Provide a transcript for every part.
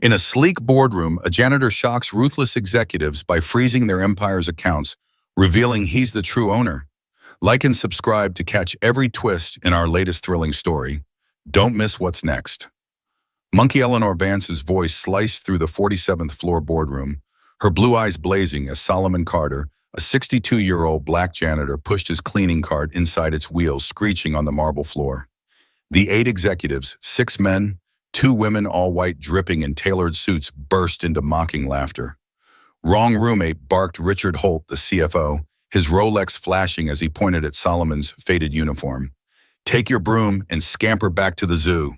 In a sleek boardroom, a janitor shocks ruthless executives by freezing their empire's accounts, revealing he's the true owner. Like and subscribe to catch every twist in our latest thrilling story. Don't miss what's next. Monkey Eleanor Vance's voice sliced through the 47th floor boardroom, her blue eyes blazing as Solomon Carter, a 62-year-old black janitor, pushed his cleaning cart inside its wheels, screeching on the marble floor. The 8 executives, 6 men, 2 women, all white, dripping in tailored suits, burst into mocking laughter. "Wrong roommate," barked Richard Holt, the CFO, his Rolex flashing as he pointed at Solomon's faded uniform. "Take your broom and scamper back to the zoo."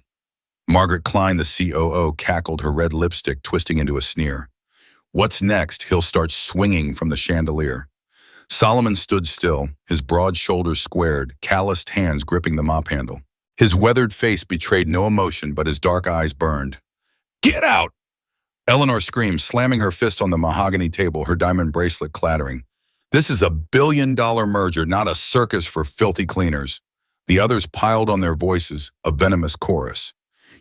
Margaret Klein, the COO, cackled, her red lipstick twisting into a sneer. "What's next? He'll start swinging from the chandelier." Solomon stood still, his broad shoulders squared, calloused hands gripping the mop handle. His weathered face betrayed no emotion, but his dark eyes burned. "Get out!" Eleanor screamed, slamming her fist on the mahogany table, her diamond bracelet clattering. "This is a billion-dollar merger, not a circus for filthy cleaners." The others piled on their voices, a venomous chorus.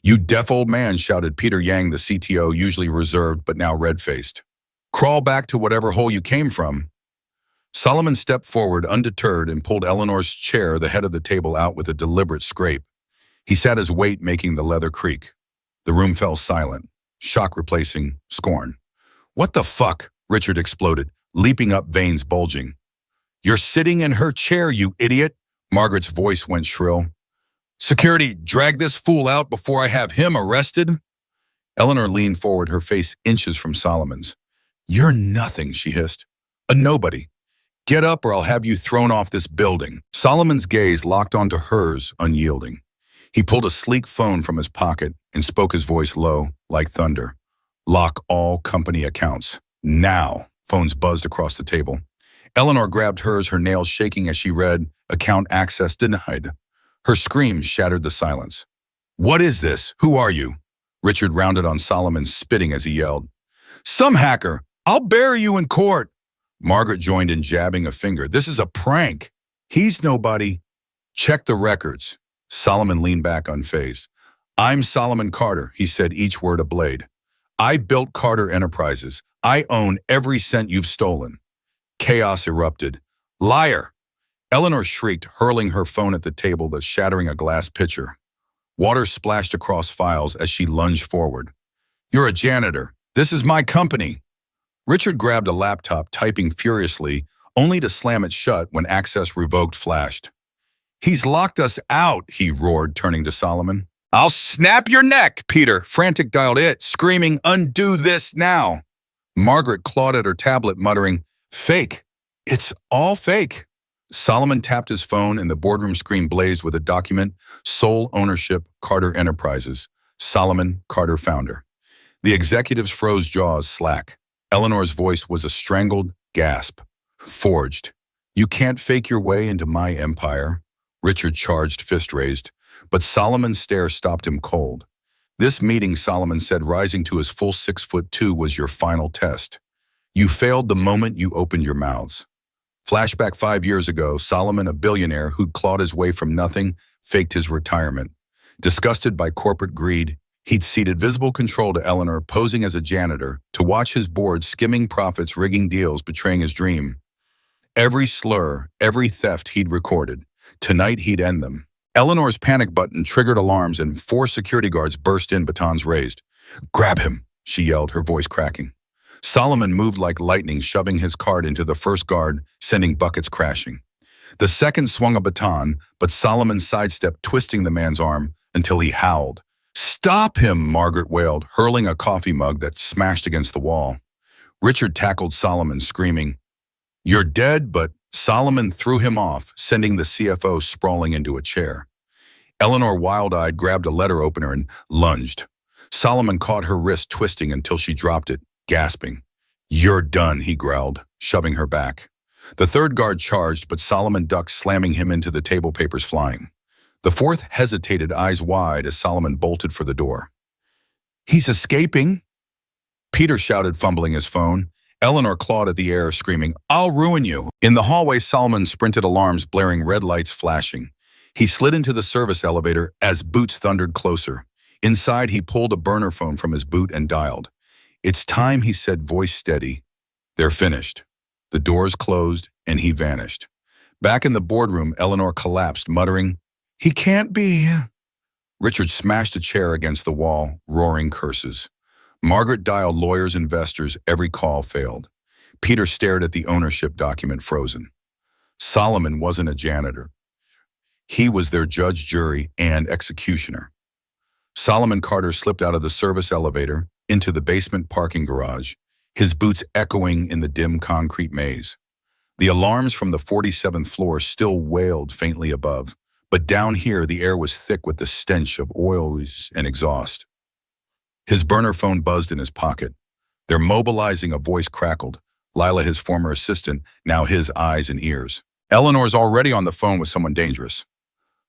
"You deaf old man," shouted Peter Yang, the CTO, usually reserved but now red-faced. "Crawl back to whatever hole you came from." Solomon stepped forward, undeterred, and pulled Eleanor's chair, the head of the table, out with a deliberate scrape. He sat his weight, making the leather creak. The room fell silent, shock replacing scorn. "What the fuck?" Richard exploded, leaping up, veins bulging. "You're sitting in her chair, you idiot!" Margaret's voice went shrill. "Security, drag this fool out before I have him arrested." Eleanor leaned forward, her face inches from Solomon's. "You're nothing," she hissed. "A nobody. Get up or I'll have you thrown off this building." Solomon's gaze locked onto hers, unyielding. He pulled a sleek phone from his pocket and spoke, his voice low, like thunder. "Lock all company accounts. Now." Phones buzzed across the table. Eleanor grabbed hers, her nails shaking as she read, "Account access denied." Her screams shattered the silence. "What is this? Who are you?" Richard rounded on Solomon, spitting as he yelled. "Some hacker! I'll bury you in court!" Margaret joined in, jabbing a finger. "This is a prank. He's nobody." "Check the records." Solomon leaned back, unfazed. "I'm Solomon Carter," he said, each word a blade. "I built Carter Enterprises. I own every cent you've stolen." Chaos erupted. "Liar!" Eleanor shrieked, hurling her phone at the table, thus shattering a glass pitcher. Water splashed across files as she lunged forward. "You're a janitor. This is my company." Richard grabbed a laptop, typing furiously, only to slam it shut when access revoked flashed. "He's locked us out," he roared, turning to Solomon. "I'll snap your neck!" Peter, frantic, dialed it, screaming, "Undo this now!" Margaret clawed at her tablet, muttering, "Fake. It's all fake." Solomon tapped his phone and the boardroom screen blazed with a document, "Sole ownership, Carter Enterprises, Solomon Carter founder." The executives froze, jaws slack. Eleanor's voice was a strangled gasp. "Forged. You can't fake your way into my empire." Richard charged, fist raised, but Solomon's stare stopped him cold. "This meeting," Solomon said, rising to his full 6'2", "was your final test. You failed the moment you opened your mouths." Flashback 5 years ago, Solomon, a billionaire who'd clawed his way from nothing, faked his retirement. Disgusted by corporate greed, he'd ceded visible control to Eleanor, posing as a janitor, to watch his board skimming profits, rigging deals, betraying his dream. Every slur, every theft he'd recorded. Tonight he'd end them. Eleanor's panic button triggered alarms and 4 security guards burst in, batons raised. "Grab him," she yelled, her voice cracking. Solomon moved like lightning, shoving his cart into the first guard, sending buckets crashing. The second swung a baton, but Solomon sidestepped, twisting the man's arm until he howled. "Stop him!" Margaret wailed, hurling a coffee mug that smashed against the wall. Richard tackled Solomon, screaming, "You're dead," but Solomon threw him off, sending the CFO sprawling into a chair. Eleanor, wild-eyed, grabbed a letter opener and lunged. Solomon caught her wrist, twisting until she dropped it, gasping. "You're done," he growled, shoving her back. The third guard charged, but Solomon ducked, slamming him into the table, papers flying. The fourth hesitated, eyes wide, as Solomon bolted for the door. "He's escaping!" Peter shouted, fumbling his phone. Eleanor clawed at the air, screaming, "I'll ruin you!" In the hallway, Solomon sprinted, alarms blaring, red lights flashing. He slid into the service elevator as boots thundered closer. Inside, he pulled a burner phone from his boot and dialed. "It's time," he said, voice steady. "They're finished." The doors closed, and he vanished. Back in the boardroom, Eleanor collapsed, muttering, "He can't be." Richard smashed a chair against the wall, roaring curses. Margaret dialed lawyers, investors. Every call failed. Peter stared at the ownership document, frozen. Solomon wasn't a janitor. He was their judge, jury, and executioner. Solomon Carter slipped out of the service elevator into the basement parking garage, his boots echoing in the dim concrete maze. The alarms from the 47th floor still wailed faintly above, but down here the air was thick with the stench of oils and exhaust. His burner phone buzzed in his pocket. They're mobilizing, a voice crackled. Lila, his former assistant, now his eyes and ears. Eleanor's already on the phone with someone dangerous.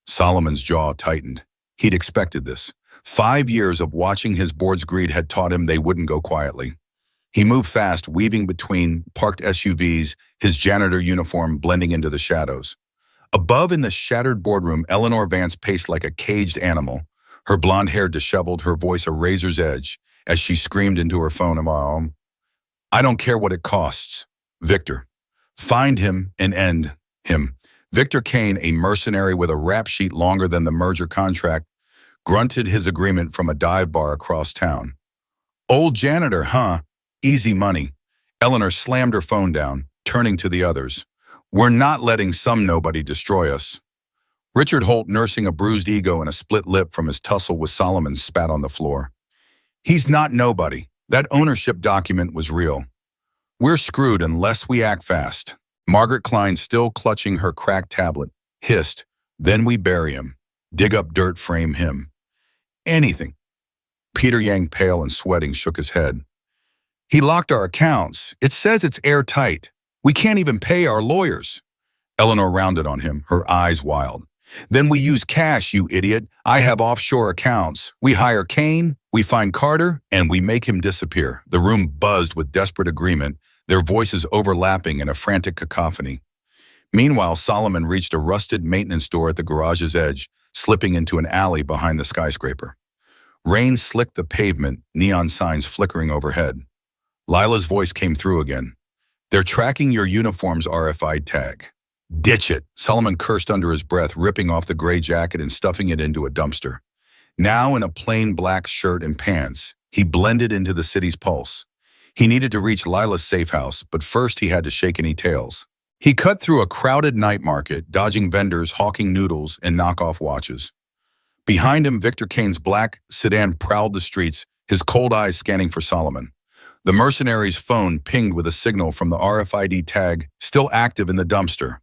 Solomon's jaw tightened. He'd expected this. 5 years of watching his board's greed had taught him they wouldn't go quietly. He moved fast, weaving between parked SUVs, his janitor uniform blending into the shadows. Above in the shattered boardroom, Eleanor Vance paced like a caged animal, her blonde hair disheveled, her voice a razor's edge, as she screamed into her phone, "I don't care what it costs. Victor. Find him and end him." Victor Kane, a mercenary with a rap sheet longer than the merger contract, grunted his agreement from a dive bar across town. "Old janitor, huh? Easy money." Eleanor slammed her phone down, turning to the others. "We're not letting some nobody destroy us." Richard Holt, nursing a bruised ego and a split lip from his tussle with Solomon, spat on the floor. "He's not nobody. That ownership document was real. We're screwed unless we act fast." Margaret Klein, still clutching her cracked tablet, hissed, "Then we bury him. Dig up dirt, frame him. Anything." Peter Yang, pale and sweating, shook his head. "He locked our accounts. It says it's airtight. We can't even pay our lawyers." Eleanor rounded on him, her eyes wild. "Then we use cash, you idiot. I have offshore accounts. We hire Kane, we find Carter, and we make him disappear." The room buzzed with desperate agreement, their voices overlapping in a frantic cacophony. Meanwhile, Solomon reached a rusted maintenance door at the garage's edge, slipping into an alley behind the skyscraper. Rain slicked the pavement, neon signs flickering overhead. Lila's voice came through again. "They're tracking your uniform's RFID tag. Ditch it." Solomon cursed under his breath, ripping off the gray jacket and stuffing it into a dumpster. Now in a plain black shirt and pants, he blended into the city's pulse. He needed to reach Lila's safe house, but first he had to shake any tails. He cut through a crowded night market, dodging vendors hawking noodles and knockoff watches. Behind him, Victor Kane's black sedan prowled the streets, his cold eyes scanning for Solomon. The mercenary's phone pinged with a signal from the RFID tag, still active in the dumpster.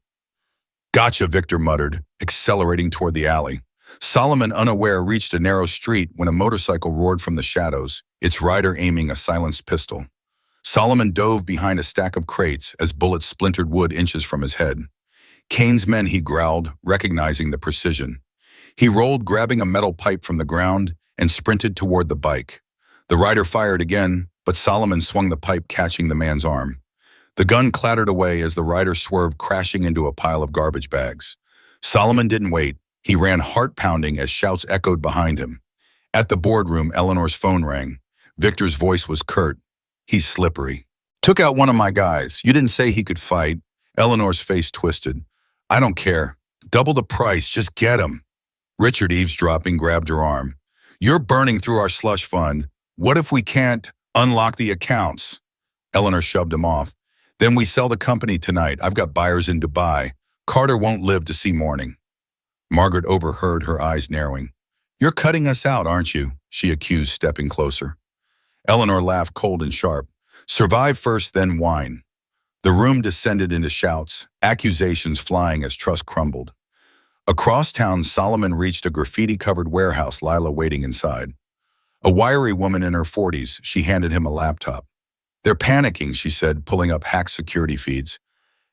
"Gotcha," Victor muttered, accelerating toward the alley. Solomon, unaware, reached a narrow street when a motorcycle roared from the shadows, its rider aiming a silenced pistol. Solomon dove behind a stack of crates as bullets splintered wood inches from his head. "Kane's men," he growled, recognizing the precision. He rolled, grabbing a metal pipe from the ground, and sprinted toward the bike. The rider fired again, but Solomon swung the pipe, catching the man's arm. The gun clattered away as the rider swerved, crashing into a pile of garbage bags. Solomon didn't wait. He ran, heart-pounding, as shouts echoed behind him. At the boardroom, Eleanor's phone rang. Victor's voice was curt. "He's slippery. Took out one of my guys. You didn't say he could fight." Eleanor's face twisted. "I don't care. Double the price. Just get him." Richard, eavesdropping, grabbed her arm. "You're burning through our slush fund. What if we can't unlock the accounts?" Eleanor shoved him off. "Then we sell the company tonight. I've got buyers in Dubai. Carter won't live to see morning." Margaret overheard, her eyes narrowing. "You're cutting us out, aren't you?" she accused, stepping closer. Eleanor laughed, cold and sharp. "Survive first, then whine." The room descended into shouts, accusations flying as trust crumbled. Across town, Solomon reached a graffiti-covered warehouse, Lila waiting inside. A wiry woman in her 40s, she handed him a laptop. "They're panicking," she said, pulling up hacked security feeds.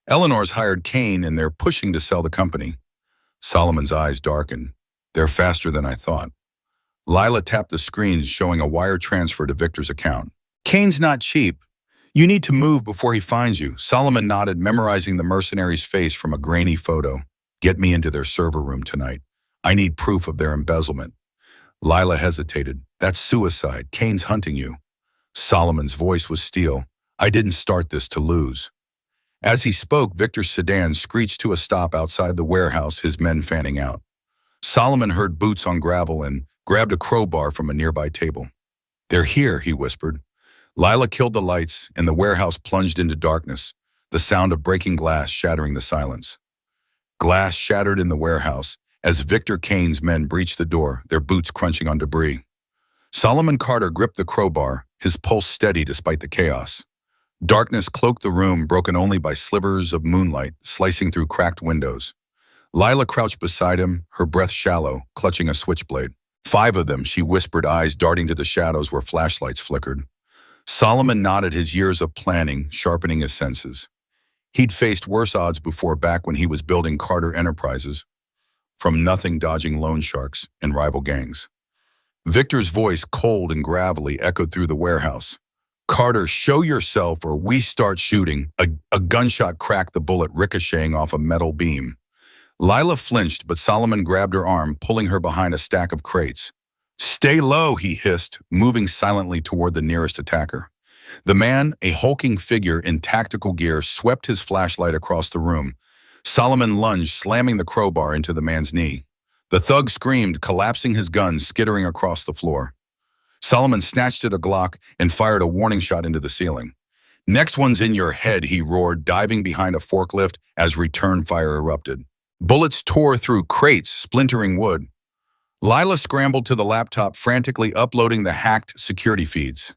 "Eleanor's hired Kane, and they're pushing to sell the company." Solomon's eyes darkened. "They're faster than I thought." Lila tapped the screens, showing a wire transfer to Victor's account. "Kane's not cheap. You need to move before he finds you." Solomon nodded, memorizing the mercenary's face from a grainy photo. "Get me into their server room tonight. I need proof of their embezzlement." Lila hesitated. That's suicide. Kane's hunting you. Solomon's voice was steel. I didn't start this to lose. As he spoke, Victor's sedan screeched to a stop outside the warehouse, his men fanning out. Solomon heard boots on gravel and grabbed a crowbar from a nearby table. They're here, he whispered. Lila killed the lights, and the warehouse plunged into darkness, the sound of breaking glass shattering the silence. Glass shattered in the warehouse as Victor Kane's men breached the door, their boots crunching on debris. Solomon Carter gripped the crowbar, his pulse steady despite the chaos. Darkness cloaked the room, broken only by slivers of moonlight slicing through cracked windows. Lila crouched beside him, her breath shallow, clutching a switchblade. 5 of them, she whispered, eyes darting to the shadows where flashlights flickered. Solomon nodded, his years of planning sharpening his senses. He'd faced worse odds before, back when he was building Carter Enterprises, from nothing dodging loan sharks and rival gangs. Victor's voice, cold and gravelly, echoed through the warehouse. Carter, show yourself or we start shooting. A gunshot cracked, the bullet ricocheting off a metal beam. Lila flinched, but Solomon grabbed her arm, pulling her behind a stack of crates. Stay low, he hissed, moving silently toward the nearest attacker. The man, a hulking figure in tactical gear, swept his flashlight across the room. Solomon lunged, slamming the crowbar into the man's knee. The thug screamed, collapsing, his gun skittering across the floor. Solomon snatched at a Glock and fired a warning shot into the ceiling. Next one's in your head, he roared, diving behind a forklift as return fire erupted. Bullets tore through crates, splintering wood. Lila scrambled to the laptop, frantically uploading the hacked security feeds.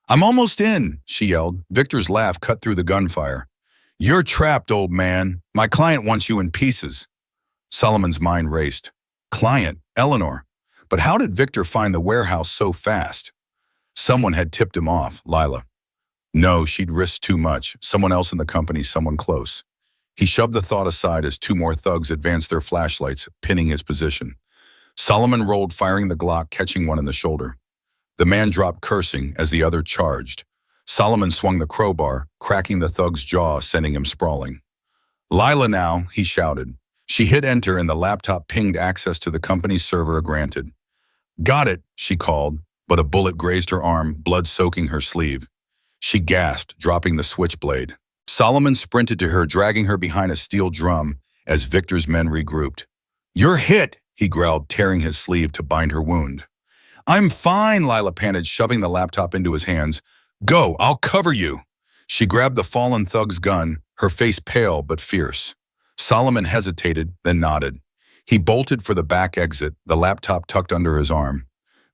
I'm almost in, she yelled. Victor's laugh cut through the gunfire. You're trapped, old man. My client wants you in pieces. Solomon's mind raced. Client, Eleanor. But how did Victor find the warehouse so fast? Someone had tipped him off, Lila. No, she'd risked too much. Someone else in the company, someone close. He shoved the thought aside as 2 more thugs advanced their flashlights, pinning his position. Solomon rolled, firing the Glock, catching one in the shoulder. The man dropped, cursing, as the other charged. Solomon swung the crowbar, cracking the thug's jaw, sending him sprawling. Lila now, he shouted. She hit enter and the laptop pinged access to the company's server granted. Got it, she called, but a bullet grazed her arm, blood soaking her sleeve. She gasped, dropping the switchblade. Solomon sprinted to her, dragging her behind a steel drum as Victor's men regrouped. You're hit, he growled, tearing his sleeve to bind her wound. I'm fine, Lila panted, shoving the laptop into his hands. Go, I'll cover you. She grabbed the fallen thug's gun, her face pale but fierce. Solomon hesitated, then nodded. He bolted for the back exit, the laptop tucked under his arm.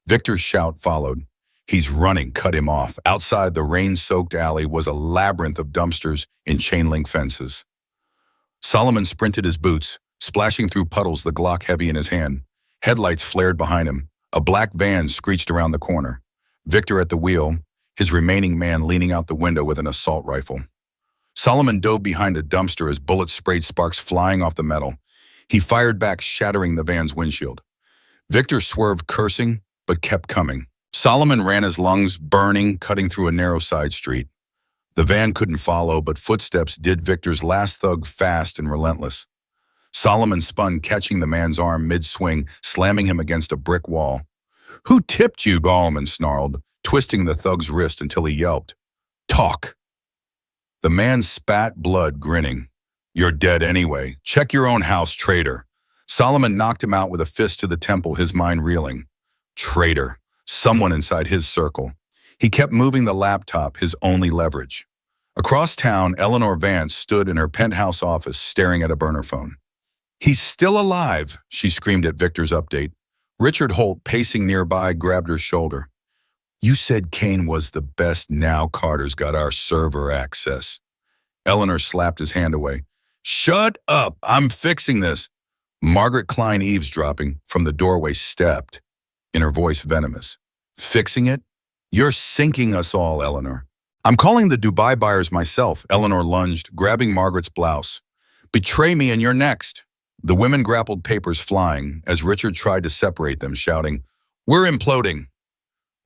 Victor's shout followed. He's running, cut him off. Outside, the rain-soaked alley was a labyrinth of dumpsters and chain-link fences. Solomon sprinted his boots, splashing through puddles, the Glock heavy in his hand. Headlights flared behind him. A black van screeched around the corner. Victor at the wheel, his remaining man leaning out the window with an assault rifle. Solomon dove behind a dumpster as bullets sprayed sparks flying off the metal. He fired back, shattering the van's windshield. Victor swerved, cursing, but kept coming. Solomon ran, his lungs burning, cutting through a narrow side street. The van couldn't follow, but footsteps did. Victor's last thug, fast and relentless. Solomon spun, catching the man's arm mid-swing, slamming him against a brick wall. Who tipped you? Solomon snarled, twisting the thug's wrist until he yelped. Talk. The man spat blood, grinning. You're dead anyway. Check your own house, traitor. Solomon knocked him out with a fist to the temple, his mind reeling. Traitor. Someone inside his circle. He kept moving the laptop, his only leverage. Across town, Eleanor Vance stood in her penthouse office, staring at a burner phone. He's still alive, she screamed at Victor's update. Richard Holt, pacing nearby, grabbed her shoulder. You said Kane was the best. Now Carter's got our server access. Eleanor slapped his hand away. Shut up, I'm fixing this. Margaret Klein, eavesdropping, from the doorway stepped, in her voice venomous. Fixing it? You're sinking us all, Eleanor. I'm calling the Dubai buyers myself, Eleanor lunged, grabbing Margaret's blouse. Betray me and you're next. The women grappled, papers flying, as Richard tried to separate them, shouting, We're imploding.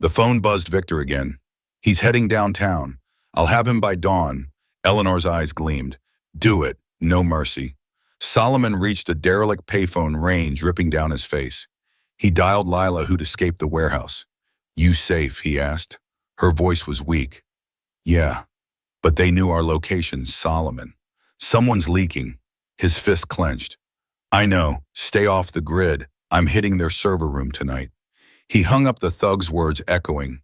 The phone buzzed Victor again. He's heading downtown. I'll have him by dawn. Eleanor's eyes gleamed. Do it. No mercy. Solomon reached a derelict payphone, rain dripping down his face. He dialed Lila, who'd escaped the warehouse. "You safe?" he asked. Her voice was weak. "Yeah, but they knew our location, Solomon. Someone's leaking." His fist clenched. "I know. Stay off the grid. I'm hitting their server room tonight." He hung up, the thug's words echoing.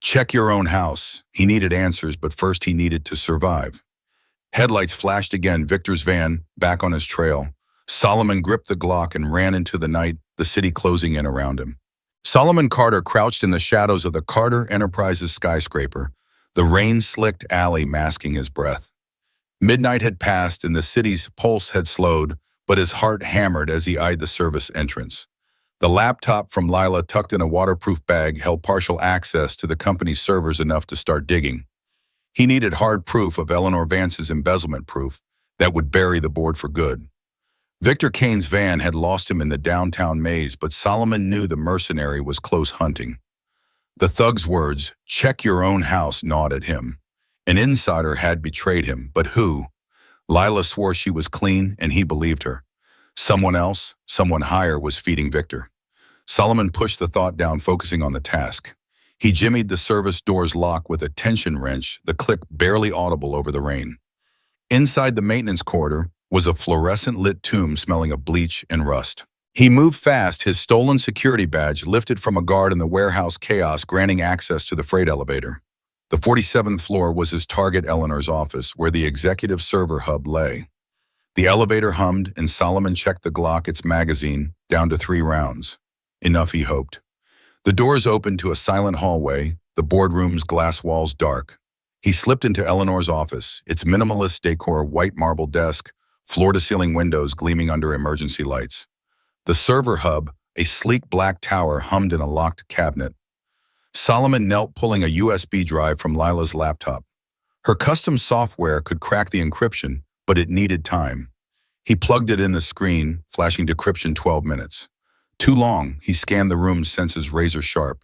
"Check your own house." He needed answers, but first he needed to survive. Headlights flashed again, Victor's van back on his trail. Solomon gripped the Glock and ran into the night, the city closing in around him. Solomon Carter crouched in the shadows of the Carter Enterprises skyscraper, the rain-slicked alley masking his breath. Midnight had passed and the city's pulse had slowed, but his heart hammered as he eyed the service entrance. The laptop from Lila, tucked in a waterproof bag, held partial access to the company's servers, enough to start digging. He needed hard proof of Eleanor Vance's embezzlement, proof that would bury the board for good. Victor Kane's van had lost him in the downtown maze, but Solomon knew the mercenary was close hunting. The thug's words, "Check your own house," gnawed at him. An insider had betrayed him, but who? Lila swore she was clean, and he believed her. Someone else, someone higher, was feeding Victor. Solomon pushed the thought down, focusing on the task. He jimmied the service door's lock with a tension wrench, the click barely audible over the rain. Inside the maintenance corridor was a fluorescent-lit tomb smelling of bleach and rust. He moved fast, his stolen security badge lifted from a guard in the warehouse chaos, granting access to the freight elevator. The 47th floor was his target, Eleanor's office, where the executive server hub lay. The elevator hummed, and Solomon checked the Glock, its magazine, down to 3 rounds. Enough, he hoped. The doors opened to a silent hallway, the boardroom's glass walls dark. He slipped into Eleanor's office, its minimalist decor, white marble desk, floor-to-ceiling windows gleaming under emergency lights. The server hub, a sleek black tower, hummed in a locked cabinet. Solomon knelt, pulling a USB drive from Lila's laptop. Her custom software could crack the encryption, but it needed time. He plugged it in the screen, flashing decryption 12 minutes. Too long. He scanned the room's senses razor sharp.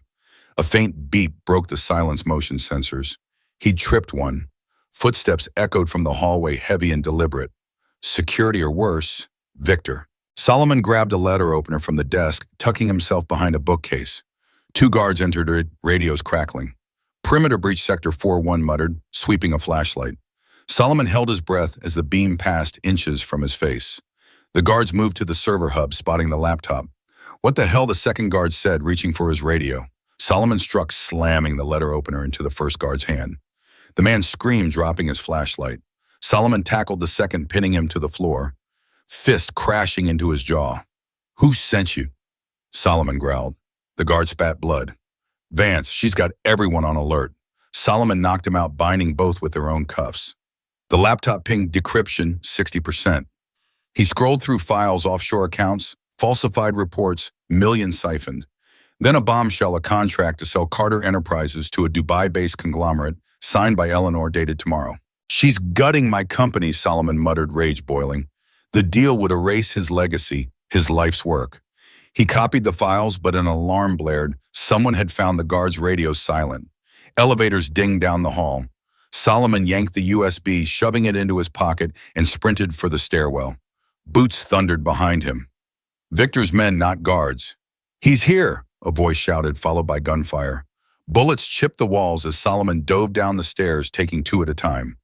A faint beep broke the silence motion sensors. He'd tripped one. Footsteps echoed from the hallway, heavy and deliberate. Security, or worse, Victor. Solomon grabbed a letter opener from the desk, tucking himself behind a bookcase. 2 guards entered it, radios crackling. "Perimeter breach, Sector 4-1, muttered, sweeping a flashlight. Solomon held his breath as the beam passed inches from his face. The guards moved to the server hub, spotting the laptop. "What the hell?" the second guard said, reaching for his radio. Solomon struck, slamming the letter opener into the first guard's hand. The man screamed, dropping his flashlight. Solomon tackled the second, pinning him to the floor, fist crashing into his jaw. "Who sent you?" Solomon growled. The guard spat blood. "Vance, she's got everyone on alert." Solomon knocked him out, binding both with their own cuffs. The laptop pinged decryption 60%. He scrolled through files, offshore accounts, falsified reports, millions siphoned. Then a bombshell, a contract to sell Carter Enterprises to a Dubai-based conglomerate, signed by Eleanor, dated tomorrow. "She's gutting my company," Solomon muttered, rage boiling. The deal would erase his legacy, his life's work. He copied the files, but an alarm blared. Someone had found the guard's radio silent. Elevators dinged down the hall. Solomon yanked the USB, shoving it into his pocket, and sprinted for the stairwell. Boots thundered behind him. Victor's men, not guards. "He's here," a voice shouted, followed by gunfire. Bullets chipped the walls as Solomon dove down the stairs, taking 2 at a time.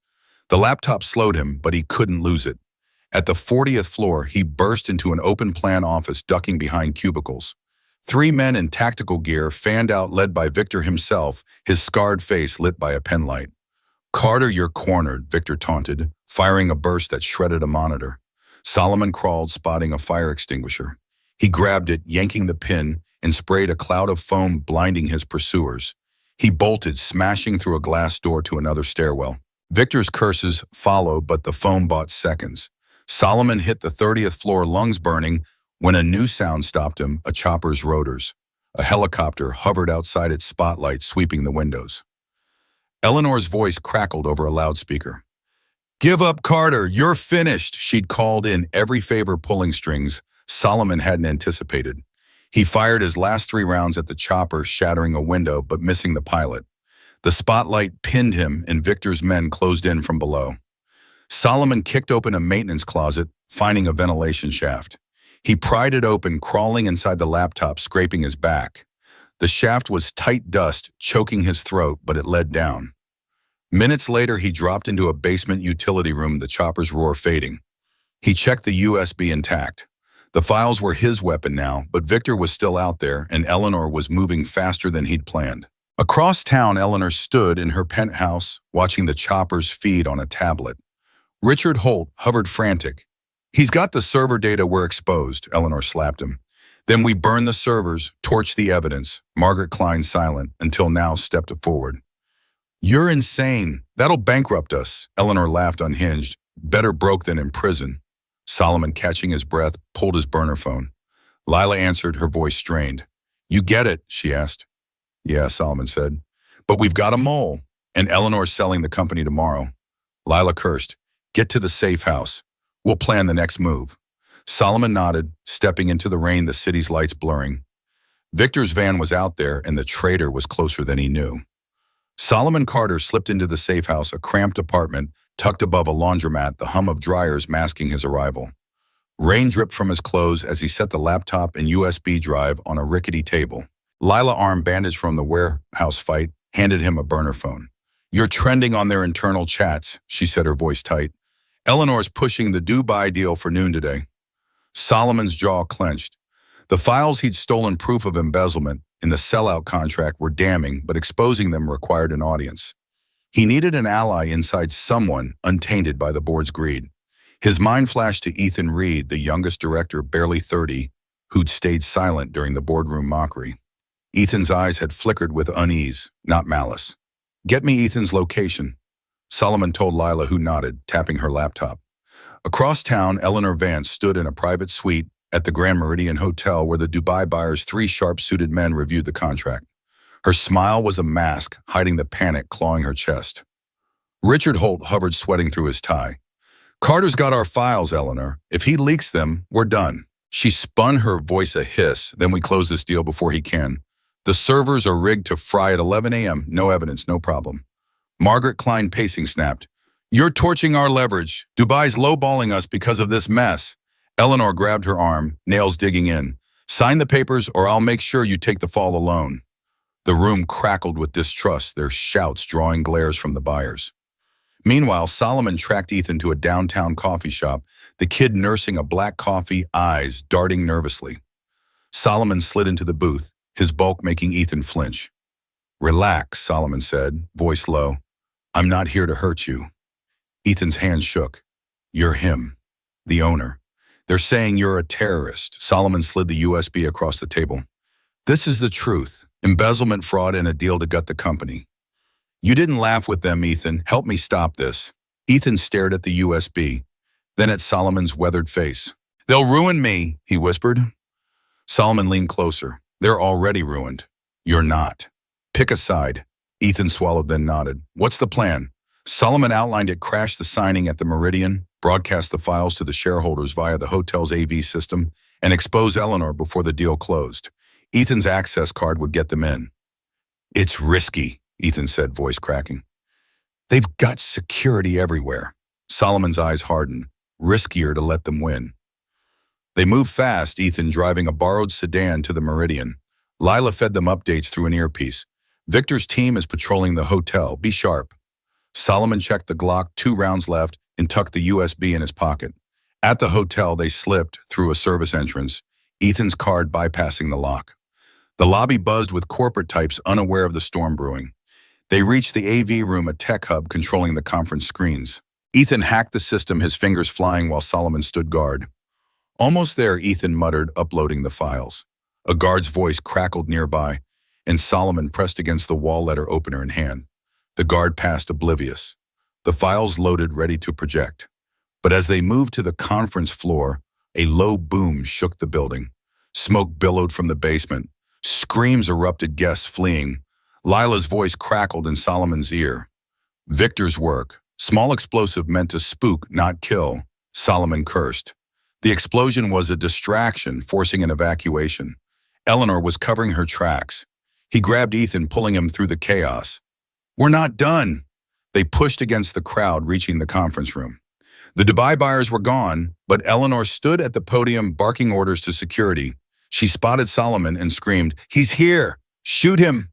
The laptop slowed him, but he couldn't lose it. At the 40th floor, he burst into an open-plan office, ducking behind cubicles. 3 men in tactical gear fanned out, led by Victor himself, his scarred face lit by a penlight. "Carter, you're cornered," Victor taunted, firing a burst that shredded a monitor. Solomon crawled, spotting a fire extinguisher. He grabbed it, yanking the pin, and sprayed a cloud of foam, blinding his pursuers. He bolted, smashing through a glass door to another stairwell. Victor's curses followed, but the foam bought seconds. Solomon hit the 30th floor, lungs burning, when a new sound stopped him, a chopper's rotors. A helicopter hovered outside its spotlight, sweeping the windows. Eleanor's voice crackled over a loudspeaker. "Give up, Carter, you're finished," she'd called in, every favor pulling strings Solomon hadn't anticipated. He fired his last 3 rounds at the chopper, shattering a window but missing the pilot. The spotlight pinned him, and Victor's men closed in from below. Solomon kicked open a maintenance closet, finding a ventilation shaft. He pried it open, crawling inside the laptop, scraping his back. The shaft was tight dust, choking his throat, but it led down. Minutes later, he dropped into a basement utility room, the chopper's roar fading. He checked the USB intact. The files were his weapon now, but Victor was still out there, and Eleanor was moving faster than he'd planned. Across town, Eleanor stood in her penthouse, watching the choppers feed on a tablet. Richard Holt hovered frantic. "He's got the server data, we're exposed," Eleanor slapped him. "Then we burn the servers, torch the evidence." Margaret Klein, silent until now, stepped forward. "You're insane. That'll bankrupt us." Eleanor laughed unhinged. "Better broke than in prison." Solomon, catching his breath, pulled his burner phone. Lila answered, her voice strained. "You get it?" she asked. "Yeah," Solomon said. "But we've got a mole, and Eleanor's selling the company tomorrow." Lila cursed. "Get to the safe house. We'll plan the next move." Solomon nodded, stepping into the rain, the city's lights blurring. Victor's van was out there, and the traitor was closer than he knew. Solomon Carter slipped into the safe house, a cramped apartment tucked above a laundromat, the hum of dryers masking his arrival. Rain dripped from his clothes as he set the laptop and USB drive on a rickety table. Lila, arm bandaged from the warehouse fight, handed him a burner phone. "You're trending on their internal chats," she said, her voice tight. "Eleanor's pushing the Dubai deal for noon today." Solomon's jaw clenched. The files he'd stolen proof of embezzlement in the sellout contract were damning, but exposing them required an audience. He needed an ally inside, someone untainted by the board's greed. His mind flashed to Ethan Reed, the youngest director, barely 30, who'd stayed silent during the boardroom mockery. Ethan's eyes had flickered with unease, not malice. "Get me Ethan's location," Solomon told Lila, who nodded, tapping her laptop. Across town, Eleanor Vance stood in a private suite at the Grand Meridian Hotel where the Dubai buyer's 3 sharp-suited men reviewed the contract. Her smile was a mask, hiding the panic clawing her chest. Richard Holt hovered, sweating through his tie. "Carter's got our files, Eleanor. If he leaks them, we're done." She spun, her voice a hiss. "Then we close this deal before he can. The servers are rigged to fry at 11 a.m. No evidence, no problem." Margaret Klein, pacing, snapped. "You're torching our leverage. Dubai's lowballing us because of this mess." Eleanor grabbed her arm, nails digging in. "Sign the papers or I'll make sure you take the fall alone." The room crackled with distrust, their shouts drawing glares from the buyers. Meanwhile, Solomon tracked Ethan to a downtown coffee shop, the kid nursing a black coffee, eyes darting nervously. Solomon slid into the booth, his bulk making Ethan flinch. "Relax," Solomon said, voice low. "I'm not here to hurt you." Ethan's hand shook. "You're him, the owner. They're saying you're a terrorist." Solomon slid the USB across the table. "This is the truth. Embezzlement, fraud, and a deal to gut the company. You didn't laugh with them, Ethan. Help me stop this." Ethan stared at the USB, then at Solomon's weathered face. "They'll ruin me," he whispered. Solomon leaned closer. "They're already ruined. You're not. Pick a side." Ethan swallowed, then nodded. "What's the plan?" Solomon outlined it. Crash the signing at the Meridian, broadcast the files to the shareholders via the hotel's AV system, and expose Eleanor before the deal closed. Ethan's access card would get them in. "It's risky," Ethan said, voice cracking. "They've got security everywhere." Solomon's eyes hardened. "Riskier to let them win." They moved fast, Ethan driving a borrowed sedan to the Meridian. Lila fed them updates through an earpiece. "Victor's team is patrolling the hotel. Be sharp." Solomon checked the Glock, 2 rounds left, and tucked the USB in his pocket. At the hotel, they slipped through a service entrance, Ethan's card bypassing the lock. The lobby buzzed with corporate types unaware of the storm brewing. They reached the AV room, a tech hub controlling the conference screens. Ethan hacked the system, his fingers flying while Solomon stood guard. "Almost there," Ethan muttered, uploading the files. A guard's voice crackled nearby, and Solomon pressed against the wall letter opener in hand. The guard passed, oblivious. The files loaded, ready to project. But as they moved to the conference floor, a low boom shook the building. Smoke billowed from the basement. Screams erupted, guests fleeing. Lila's voice crackled in Solomon's ear. "Victor's work. Small explosive meant to spook, not kill," Solomon cursed. The explosion was a distraction, forcing an evacuation. Eleanor was covering her tracks. He grabbed Ethan, pulling him through the chaos. "We're not done." They pushed against the crowd, reaching the conference room. The Dubai buyers were gone, but Eleanor stood at the podium barking orders to security. She spotted Solomon and screamed, "He's here! Shoot him!"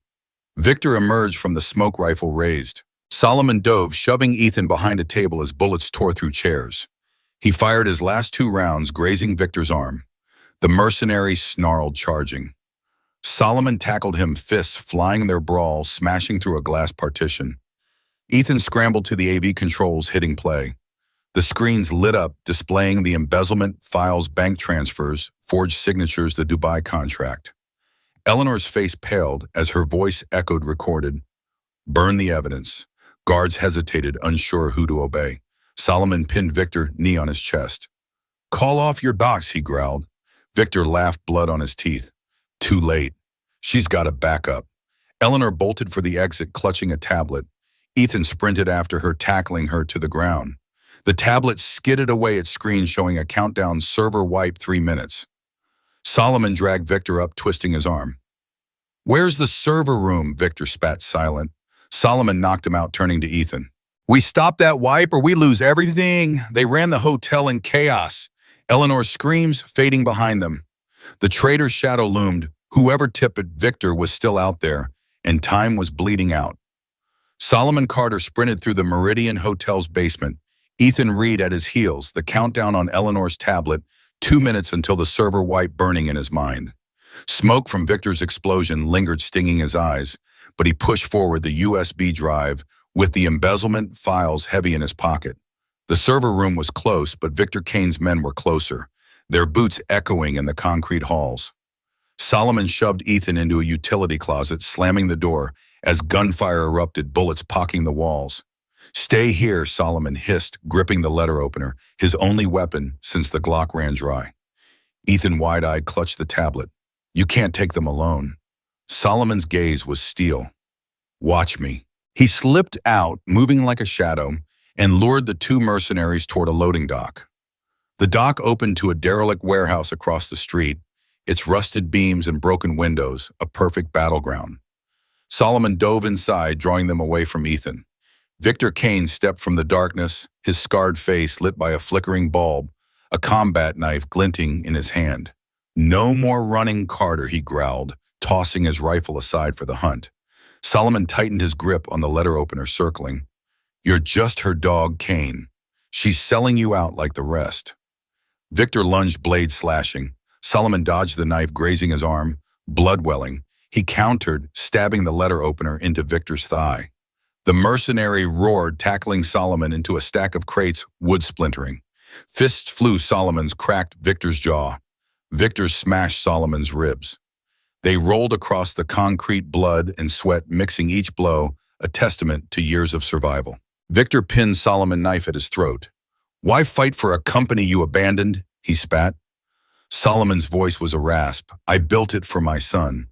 Victor emerged from the smoke rifle raised. Solomon dove, shoving Ethan behind a table as bullets tore through chairs. He fired his last 2 rounds, grazing Victor's arm. The mercenary snarled, charging. Solomon tackled him, fists flying their brawl, smashing through a glass partition. Ethan scrambled to the AV controls, hitting play. The screens lit up, displaying the embezzlement, files, bank transfers, forged signatures, the Dubai contract. Eleanor's face paled as her voice echoed, recorded. "Burn the evidence." Guards hesitated, unsure who to obey. Solomon pinned Victor, knee on his chest. "Call off your docs," he growled. Victor laughed, blood on his teeth. Too late. She's got to back up. Eleanor bolted for the exit, clutching a tablet. Ethan sprinted after her, tackling her to the ground. The tablet skidded away, its screen showing a countdown, server wipe 3 minutes. Solomon dragged Victor up, twisting his arm. "Where's the server room?" Victor spat, silent. Solomon knocked him out, turning to Ethan. "We stop that wipe or we lose everything." They ran the hotel in chaos. Eleanor's screams fading behind them. The traitor's shadow loomed. Whoever tipped Victor was still out there, and time was bleeding out. Solomon Carter sprinted through the Meridian Hotel's basement. Ethan Reed at his heels, the countdown on Eleanor's tablet, 2 minutes until the server wipe burning in his mind. Smoke from Victor's explosion lingered, stinging his eyes, but he pushed forward, the USB drive, with the embezzlement files heavy in his pocket. The server room was close, but Victor Kane's men were closer, their boots echoing in the concrete halls. Solomon shoved Ethan into a utility closet, slamming the door as gunfire erupted, bullets pocking the walls. "Stay here," Solomon hissed, gripping the letter opener, his only weapon since the Glock ran dry. Ethan, wide-eyed, clutched the tablet. "You can't take them alone." Solomon's gaze was steel. "Watch me." He slipped out, moving like a shadow, and lured the 2 mercenaries toward a loading dock. The dock opened to a derelict warehouse across the street, its rusted beams and broken windows, a perfect battleground. Solomon dove inside, drawing them away from Ethan. Victor Kane stepped from the darkness, his scarred face lit by a flickering bulb, a combat knife glinting in his hand. "No more running, Carter," he growled, tossing his rifle aside for the hunt. Solomon tightened his grip on the letter opener, circling. "You're just her dog, Kane. She's selling you out like the rest." Victor lunged, blade slashing. Solomon dodged the knife, grazing his arm, blood welling. He countered, stabbing the letter opener into Victor's thigh. The mercenary roared, tackling Solomon into a stack of crates, wood splintering. Fists flew. Solomon's cracked Victor's jaw. Victor smashed Solomon's ribs. They rolled across the concrete, blood and sweat mixing each blow, a testament to years of survival. Victor pinned Solomon, knife at his throat. "Why fight for a company you abandoned?" he spat. Solomon's voice was a rasp. "I built it for my son."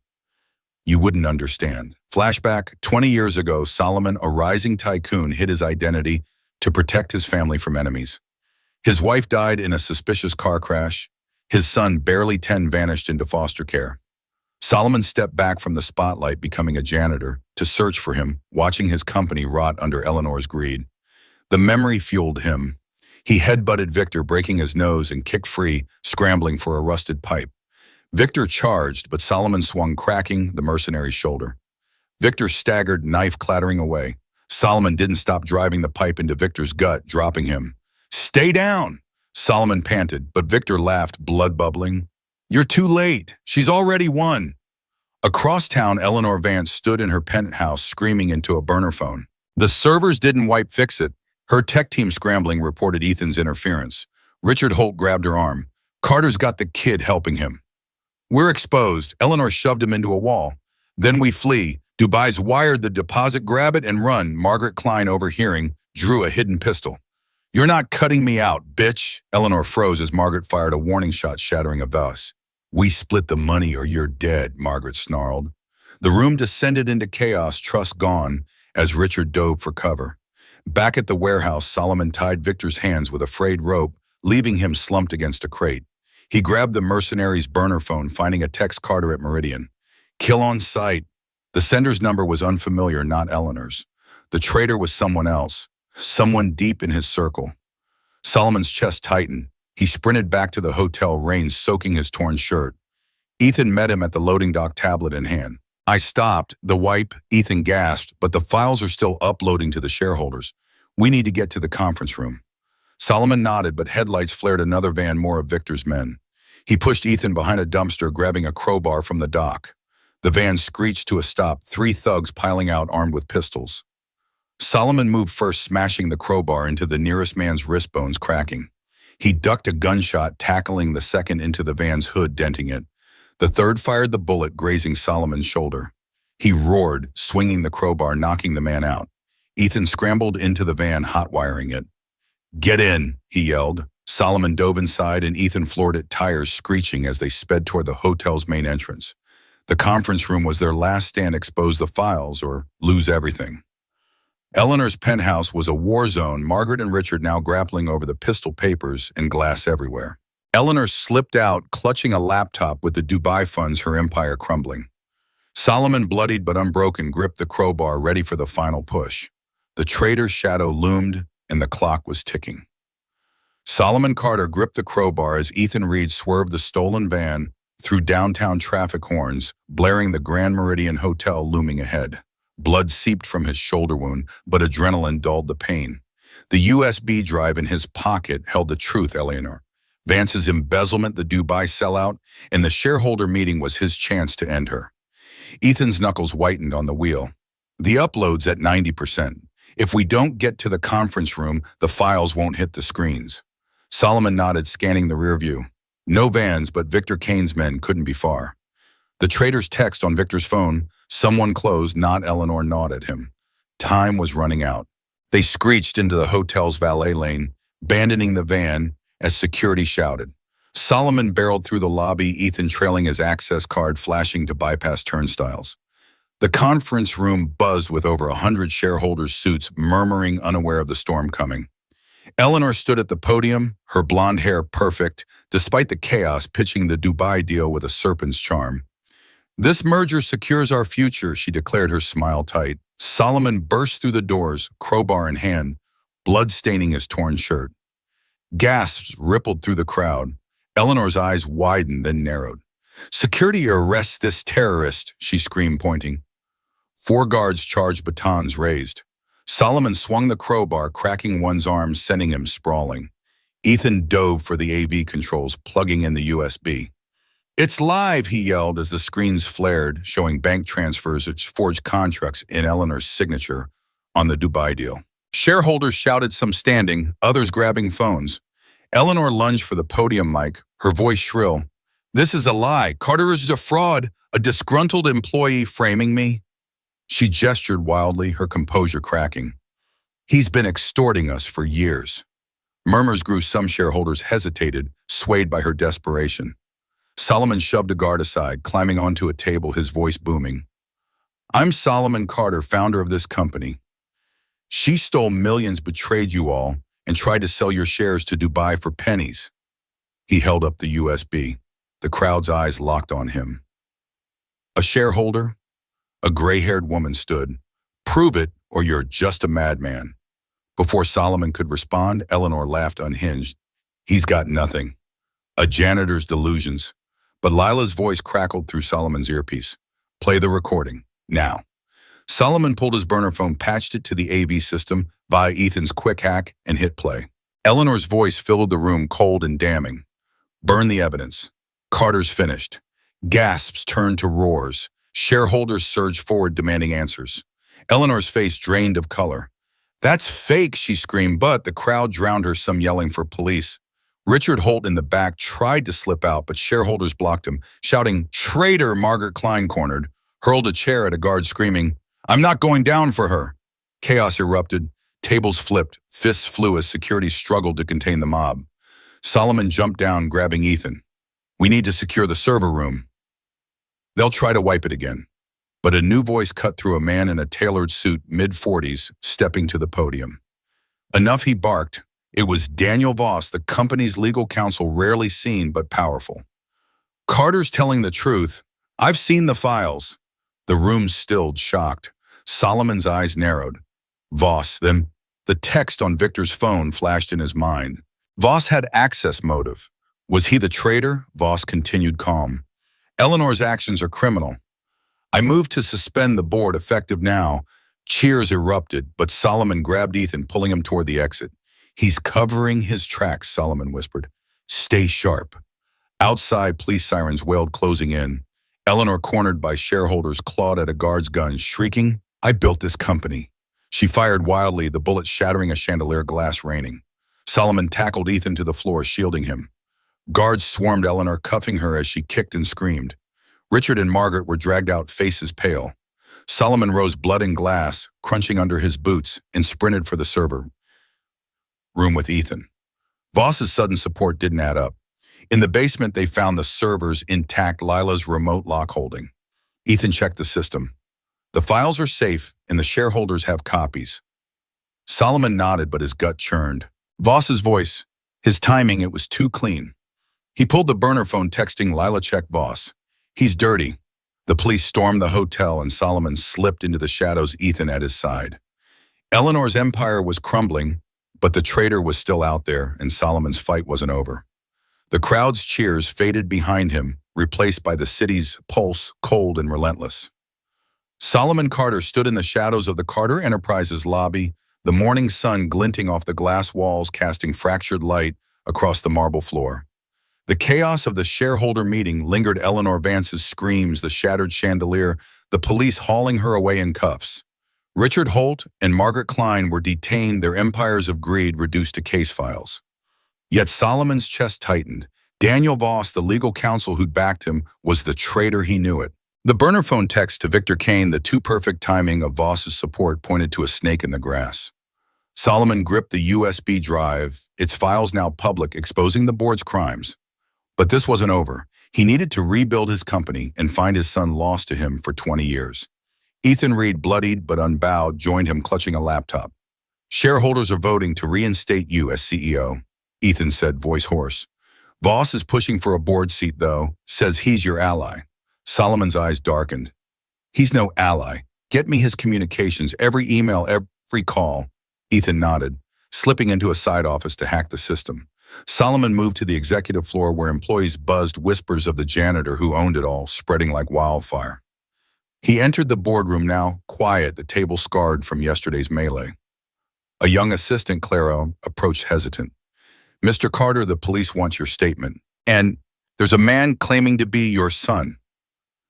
"You wouldn't understand." Flashback, 20 years ago, Solomon, a rising tycoon, hid his identity to protect his family from enemies. His wife died in a suspicious car crash. His son, barely 10, vanished into foster care. Solomon stepped back from the spotlight, becoming a janitor, to search for him, watching his company rot under Eleanor's greed. The memory fueled him. He headbutted Victor, breaking his nose, and kicked free, scrambling for a rusted pipe. Victor charged, but Solomon swung, cracking the mercenary's shoulder. Victor staggered, knife clattering away. Solomon didn't stop, driving the pipe into Victor's gut, dropping him. "Stay down!" Solomon panted, but Victor laughed, blood bubbling. "You're too late. She's already won." Across town, Eleanor Vance stood in her penthouse, screaming into a burner phone. The servers didn't wipe fix it. Her tech team scrambling reported Ethan's interference. Richard Holt grabbed her arm. "Carter's got the kid helping him." "We're exposed." Eleanor shoved him into a wall. "Then we flee. Dubai's wired the deposit. Grab it and run." Margaret Klein, overhearing, drew a hidden pistol. "You're not cutting me out, bitch." Eleanor froze as Margaret fired a warning shot, shattering a vase. "We split the money or you're dead," Margaret snarled. The room descended into chaos, trust gone, as Richard dove for cover. Back at the warehouse, Solomon tied Victor's hands with a frayed rope, leaving him slumped against a crate. He grabbed the mercenary's burner phone, finding a text, "Carter at Meridian. Kill on sight." The sender's number was unfamiliar, not Eleanor's. The traitor was someone else, someone deep in his circle. Solomon's chest tightened. He sprinted back to the hotel, rain soaking his torn shirt. Ethan met him at the loading dock, tablet in hand. I stopped the wipe, Ethan gasped, but the files are still uploading to the shareholders. We need to get to the conference room. Solomon nodded, but headlights flared another van, more of Victor's men. He pushed Ethan behind a dumpster, grabbing a crowbar from the dock. The van screeched to a stop, 3 thugs piling out armed with pistols. Solomon moved first, smashing the crowbar into the nearest man's wrist bones, cracking. He ducked a gunshot, tackling the second into the van's hood, denting it. The third fired the bullet, grazing Solomon's shoulder. He roared, swinging the crowbar, knocking the man out. Ethan scrambled into the van, hot-wiring it. "Get in," he yelled. Solomon dove inside, and Ethan floored it, tires screeching as they sped toward the hotel's main entrance. The conference room was their last stand: expose the files or lose everything. Eleanor's penthouse was a war zone, Margaret and Richard now grappling over the pistol papers and glass everywhere. Eleanor slipped out, clutching a laptop with the Dubai funds, her empire crumbling. Solomon, bloodied but unbroken, gripped the crowbar, ready for the final push. The traitor's shadow loomed, and the clock was ticking. Solomon Carter gripped the crowbar as Ethan Reed swerved the stolen van through downtown traffic horns, blaring the Grand Meridian Hotel looming ahead. Blood seeped from his shoulder wound, but adrenaline dulled the pain. The USB drive in his pocket held the truth, Eleanor. Vance's embezzlement, the Dubai sellout, and the shareholder meeting was his chance to end her. Ethan's knuckles whitened on the wheel. "The upload's at 90%. If we don't get to the conference room, the files won't hit the screens." Solomon nodded, scanning the rear view. No vans, but Victor Kane's men couldn't be far. The traitor's text on Victor's phone, "Someone close," not Eleanor, gnawed at him. Time was running out. They screeched into the hotel's valet lane, abandoning the van as security shouted. Solomon barreled through the lobby, Ethan trailing his access card, flashing to bypass turnstiles. The conference room buzzed with over 100 shareholders' suits, murmuring, unaware of the storm coming. Eleanor stood at the podium, her blonde hair perfect, despite the chaos, pitching the Dubai deal with a serpent's charm. "This merger secures our future," she declared, her smile tight. Solomon burst through the doors, crowbar in hand, blood staining his torn shirt. Gasps rippled through the crowd. Eleanor's eyes widened, then narrowed. "Security arrests this terrorist," she screamed, pointing. 4 guards charged, batons raised. Solomon swung the crowbar, cracking one's arm, sending him sprawling. Ethan dove for the AV controls, plugging in the USB. "It's live," he yelled as the screens flared, showing bank transfers which forged contracts in Eleanor's signature on the Dubai deal. Shareholders shouted, some standing, others grabbing phones. Eleanor lunged for the podium mic, her voice shrill. "This is a lie. Carter is a fraud, a disgruntled employee framing me." She gestured wildly, her composure cracking. "He's been extorting us for years." Murmurs grew. Some shareholders hesitated, swayed by her desperation. Solomon shoved a guard aside, climbing onto a table, his voice booming. "I'm Solomon Carter, founder of this company. She stole millions, betrayed you all, and tried to sell your shares to Dubai for pennies." He held up the USB. The crowd's eyes locked on him. A shareholder? A gray-haired woman stood. "Prove it, or you're just a madman." Before Solomon could respond, Eleanor laughed unhinged. "He's got nothing. A janitor's delusions." But Lila's voice crackled through Solomon's earpiece. "Play the recording, now." Solomon pulled his burner phone, patched it to the AV system via Ethan's quick hack, and hit play. Eleanor's voice filled the room, cold and damning. "Burn the evidence. Carter's finished." Gasps turned to roars. Shareholders surged forward, demanding answers. Eleanor's face drained of color. "That's fake," she screamed, but the crowd drowned her, some yelling for police. Richard Holt in the back tried to slip out, but shareholders blocked him, shouting, "Traitor!" Margaret Klein cornered, hurled a chair at a guard, screaming, "I'm not going down for her." Chaos erupted. Tables flipped. Fists flew as security struggled to contain the mob. Solomon jumped down, grabbing Ethan. "We need to secure the server room. They'll try to wipe it again." But a new voice cut through, a man in a tailored suit, mid-40s, stepping to the podium. "Enough," he barked. It was Daniel Voss, the company's legal counsel, rarely seen but powerful. "Carter's telling the truth. I've seen the files." The room stilled, shocked. Solomon's eyes narrowed. "Voss, then?" The text on Victor's phone flashed in his mind. Voss had access motive. Was he the traitor? Voss continued calm. Eleanor's actions are criminal. I moved to suspend the board effective now. Cheers erupted, but Solomon grabbed Ethan, pulling him toward the exit. He's covering his tracks, Solomon whispered. Stay sharp. Outside, police sirens wailed, closing in. Eleanor, cornered by shareholders, clawed at a guard's gun, shrieking, I built this company. She fired wildly, the bullet shattering a chandelier, glass raining. Solomon tackled Ethan to the floor, shielding him. Guards swarmed Eleanor, cuffing her as she kicked and screamed. Richard and Margaret were dragged out, faces pale. Solomon rose, blood and glass, crunching under his boots, and sprinted for the server room with Ethan. Voss's sudden support didn't add up. In the basement, they found the servers intact, Lila's remote lock holding. Ethan checked the system. The files are safe, and the shareholders have copies. Solomon nodded, but his gut churned. Voss's voice, his timing, it was too clean. He pulled the burner phone, texting Lila, check Voss. He's dirty. The police stormed the hotel, and Solomon slipped into the shadows, Ethan at his side. Eleanor's empire was crumbling, but the traitor was still out there, and Solomon's fight wasn't over. The crowd's cheers faded behind him, replaced by the city's pulse, cold and relentless. Solomon Carter stood in the shadows of the Carter Enterprises lobby, the morning sun glinting off the glass walls, casting fractured light across the marble floor. The chaos of the shareholder meeting lingered, Eleanor Vance's screams, the shattered chandelier, the police hauling her away in cuffs. Richard Holt and Margaret Klein were detained, their empires of greed reduced to case files. Yet Solomon's chest tightened. Daniel Voss, the legal counsel who'd backed him, was the traitor, he knew it. The burner phone text to Victor Kane, the too-perfect timing of Voss's support, pointed to a snake in the grass. Solomon gripped the USB drive, its files now public, exposing the board's crimes. But this wasn't over. He needed to rebuild his company and find his son lost to him for 20 years. Ethan Reed, bloodied but unbowed, joined him, clutching a laptop. Shareholders are voting to reinstate you as CEO, Ethan said, voice hoarse. Voss is pushing for a board seat, though, says he's your ally. Solomon's eyes darkened. He's no ally. Get me his communications, every email, every call. Ethan nodded, slipping into a side office to hack the system. Solomon moved to the executive floor, where employees buzzed, whispers of the janitor who owned it all, spreading like wildfire. He entered the boardroom, now quiet, the table scarred from yesterday's melee. A young assistant, Clara, approached, hesitant. Mr. Carter, the police want your statement. And there's a man claiming to be your son.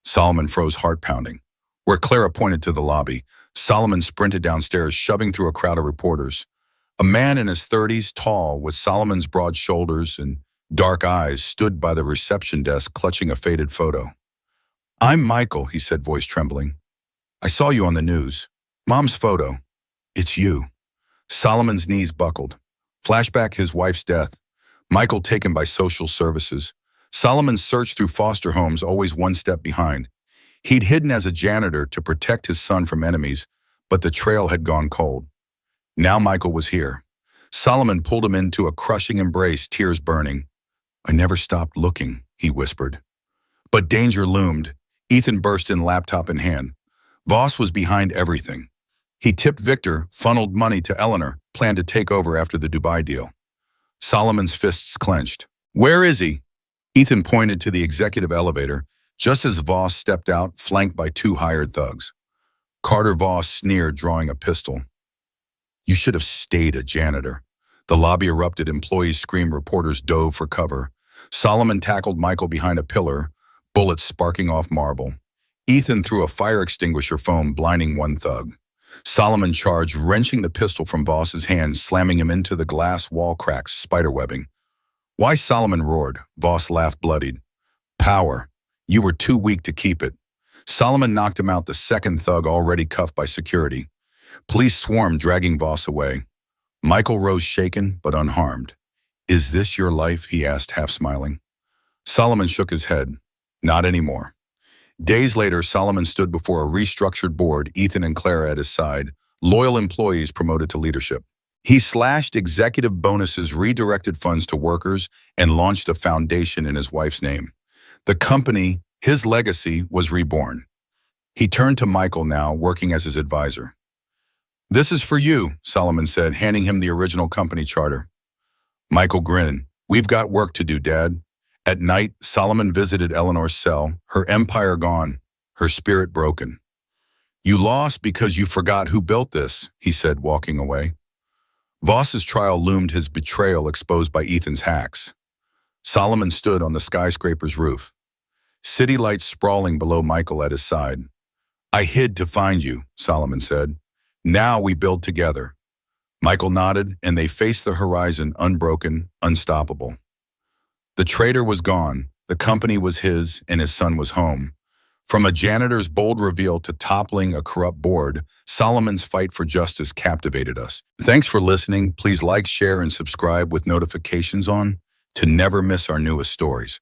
Solomon froze, heart pounding. Where Clara pointed to the lobby, Solomon sprinted downstairs, shoving through a crowd of reporters. A man in his 30s, tall, with Solomon's broad shoulders and dark eyes, stood by the reception desk, clutching a faded photo. I'm Michael, he said, voice trembling. I saw you on the news. Mom's photo. It's you. Solomon's knees buckled. Flashback, his wife's death. Michael taken by social services. Solomon's search through foster homes, always one step behind. He'd hidden as a janitor to protect his son from enemies, but the trail had gone cold. Now Michael was here. Solomon pulled him into a crushing embrace, tears burning. I never stopped looking, he whispered. But danger loomed. Ethan burst in, laptop in hand. Voss was behind everything. He tipped Victor, funneled money to Eleanor, planned to take over after the Dubai deal. Solomon's fists clenched. Where is he? Ethan pointed to the executive elevator, just as Voss stepped out, flanked by two hired thugs. Carter Voss sneered, drawing a pistol. You should have stayed a janitor. The lobby erupted, employees screamed, reporters dove for cover. Solomon tackled Michael behind a pillar, bullets sparking off marble. Ethan threw a fire extinguisher foam, blinding one thug. Solomon charged, wrenching the pistol from Voss's hands, slamming him into the glass wall cracks, spiderwebbing. Why? Solomon roared. Voss laughed, bloodied. Power. You were too weak to keep it. Solomon knocked him out, the second thug already cuffed by security. Police swarmed, dragging Voss away. Michael rose, shaken but unharmed. Is this your life? He asked, half smiling. Solomon shook his head. Not anymore. Days later, Solomon stood before a restructured board, Ethan and Clara at his side, loyal employees promoted to leadership. He slashed executive bonuses, redirected funds to workers, and launched a foundation in his wife's name. The company, his legacy, was reborn. He turned to Michael now, working as his advisor. This is for you, Solomon said, handing him the original company charter. Michael grinned. We've got work to do, Dad. At night, Solomon visited Eleanor's cell, her empire gone, her spirit broken. You lost because you forgot who built this, he said, walking away. Voss's trial loomed, his betrayal exposed by Ethan's hacks. Solomon stood on the skyscraper's roof, city lights sprawling below Michael at his side. I hid to find you, Solomon said. Now we build together. Michael nodded, and they faced the horizon, unbroken, unstoppable. The traitor was gone, the company was his, and his son was home. From a janitor's bold reveal to toppling a corrupt board, Solomon's fight for justice captivated us. Thanks for listening. Please like, share, and subscribe with notifications on to never miss our newest stories.